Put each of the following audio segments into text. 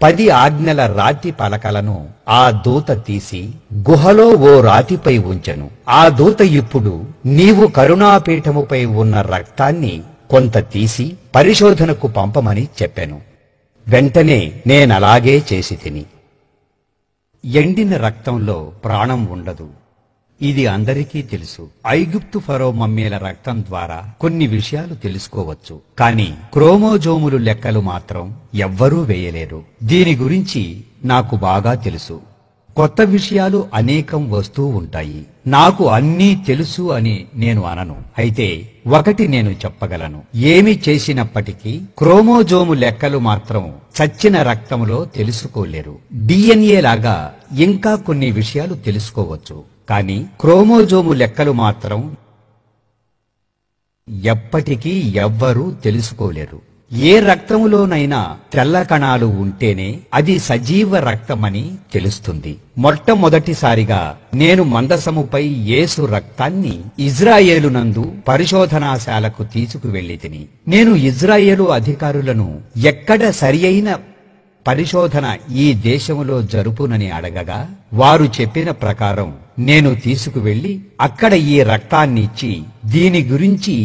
10 ఆజ్ఞల రాతి పలకలను ఆ దూత తీసి గుహలో ఓ రాతిపై ఉంచెను. ఆ దూత ఇప్పుడు నీవు కరుణాపీఠముపై ఉన్న రక్తాన్ని కొంత తీసి పరిశోధనకు పంపమని చెప్పెను. వెంటనే నేనలాగే చేసితిని. ఎండిన రక్తంలో ప్రాణం ఉండదు. ఇది అందరికీ తెలుసు. ఐగుప్తు ఫరో మమ్మీల రక్తం ద్వారా కొన్ని విషయాలు తెలుసుకోవచ్చు, కానీ క్రోమోజోములు లెక్కలు మాత్రం ఎవ్వరూ వేయలేరు. దీని గురించి నాకు బాగా తెలుసు. కొత్త విషయాలు అనేకం వస్తూ ఉంటాయి. నాకు అన్నీ తెలుసు అని నేను అనను. అయితే ఒకటి నేను చెప్పగలను. ఏమి చేసినప్పటికీ క్రోమోజోము లెక్కలు మాత్రం చచ్చిన రక్తంలో తెలుసుకోలేరు. DNA లాగా ఇంకా కొన్ని విషయాలు తెలుసుకోవచ్చు, కానీ క్రోమోజోము లెక్కలు మాత్రం ఎప్పటికీ ఎవ్వరూ తెలుసుకోలేరు. ఏ రక్తములోనైనా తెల్ల కణాలు ఉంటేనే అది సజీవ రక్తమని తెలుస్తుంది. మొట్టమొదటిసారిగా నేను మందసముపై యేసు రక్తాన్ని ఇజ్రాయేలునందు పరిశోధనాశాలకు తీసుకువెళ్ళితిని. నేను ఇజ్రాయేలు అధికారులను ఎక్కడ సరియైన పరిశోధన ఈ దేశములో జరుపునని అడగగా వారు చెప్పిన ప్రకారం నేను తీసుకువెళ్లి అక్కడ ఈ రక్తాన్నిచ్చి దీని గురించి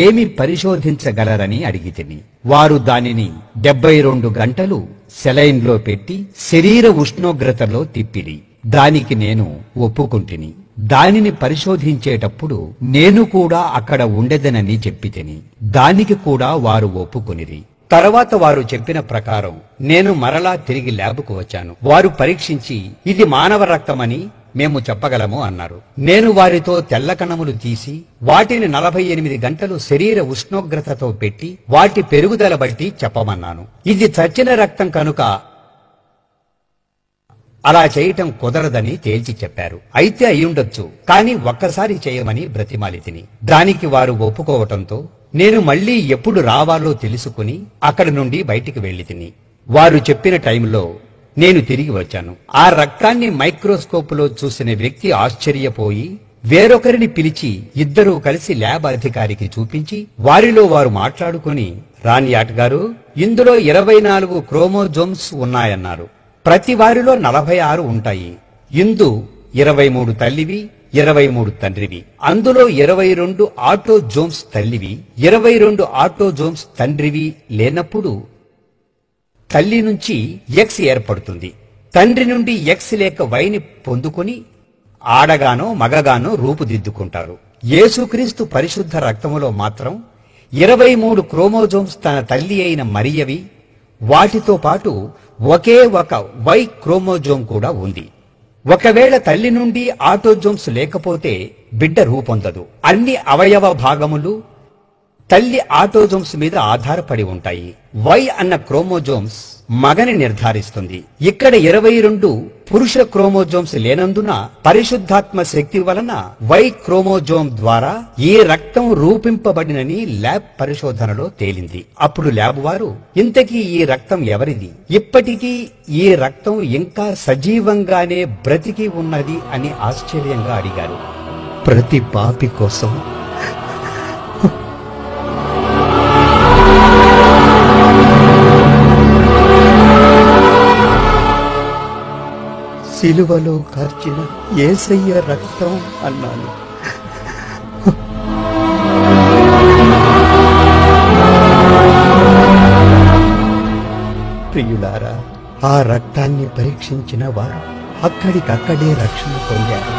ఏమి పరిశోధించగలరని అడిగితిని. వారు దానిని 72 గంటలు సెలైన్లో పెట్టి శరీర ఉష్ణోగ్రతలో తిప్పిరి. దానికి నేను ఒప్పుకుంటిని. దానిని పరిశోధించేటప్పుడు నేను కూడా అక్కడ ఉండెదనని చెప్పితిని. దానికి కూడా వారు ఒప్పుకొనిరి. తర్వాత వారు చెప్పిన ప్రకారం నేను మరలా తిరిగి ల్యాబ్కు వచ్చాను. వారు పరీక్షించి ఇది మానవ రక్తమని మేము చెప్పగలము అన్నారు. నేను వారితో తెల్ల కణములు తీసి వాటిని 48 గంటలు శరీర ఉష్ణోగ్రతతో పెట్టి వాటి పెరుగుదల బట్టి చెప్పమన్నాను. ఇది చచ్చిన రక్తం కనుక అలా చేయటం కుదరదని తేల్చి చెప్పారు. అయితే అయ్యుండొచ్చు, కానీ ఒక్కసారి చేయమని బ్రతిమాలితిని. దానికి వారు ఒప్పుకోవటంతో నేను మళ్లీ ఎప్పుడు రావాలో తెలుసుకుని అక్కడి నుండి బయటికి వెళ్ళితిని. వారు చెప్పిన టైంలో నేను తిరిగి వచ్చాను. ఆ రక్తాన్ని మైక్రోస్కోపులో చూసిన వ్యక్తి ఆశ్చర్యపోయి వేరొకరిని పిలిచి ఇద్దరూ కలిసి ల్యాబ్ అధికారికి చూపించి వారిలో వారు మాట్లాడుకుని, రానియాట్ గారు, ఇందులో 24 క్రోమోజోమ్స్ ఉన్నాయన్నారు. ప్రతి వారిలో 46 ఉంటాయి. ఇందు 23 తల్లివి, 23 తండ్రివి. అందులో 22 ఆటోజోమ్స్ తల్లివి, 22 ఆటోజోమ్స్ తండ్రివి లేనప్పుడు తల్లి నుంచి ఎక్స్ ఏర్పడుతుంది. తండ్రి నుండి ఎక్స్ లేక వైని పొందుకొని ఆడగానో మగగానో రూపుదిద్దుకుంటారు. యేసుక్రీస్తు పరిశుద్ధ రక్తములో మాత్రం 23 క్రోమోజోమ్స్ తన తల్లి అయిన మరియవి, వాటితో పాటు ఒకే ఒక వై క్రోమోజోమ్ కూడా ఉంది. ఒకవేళ తల్లి నుండి ఆటోజోమ్స్ లేకపోతే బిడ్డ రూపొందదు. అన్ని అవయవ భాగములు తల్లి ఆటోజోమ్స్ మీద ఆధారపడి ఉంటాయి. వై అన్న క్రోమోజోమ్స్ మగని నిర్ధారిస్తుంది. ఇక్కడ 22 పురుష క్రోమోజోమ్స్ లేనందున పరిశుద్ధాత్మ శక్తి వలన వై క్రోమోజోమ్ ద్వారా ఈ రక్తం రూపింపబడినని ల్యాబ్ పరిశోధనలో తేలింది. అప్పుడు ల్యాబ్ వారు, ఇంతకీ ఈ రక్తం ఎవరిది? ఇప్పటికీ ఈ రక్తం ఇంకా సజీవంగానే బ్రతికి ఉన్నది అని ఆశ్చర్యంగా అడిగారు. ప్రతి పాపి కోసం సిలువలో కార్చిన యేసయ్య రక్తం అన్నాను. ప్రియులారా, ఆ రక్తాన్ని పరీక్షించిన వారు అక్కడికక్కడే రక్షణ పొందారు.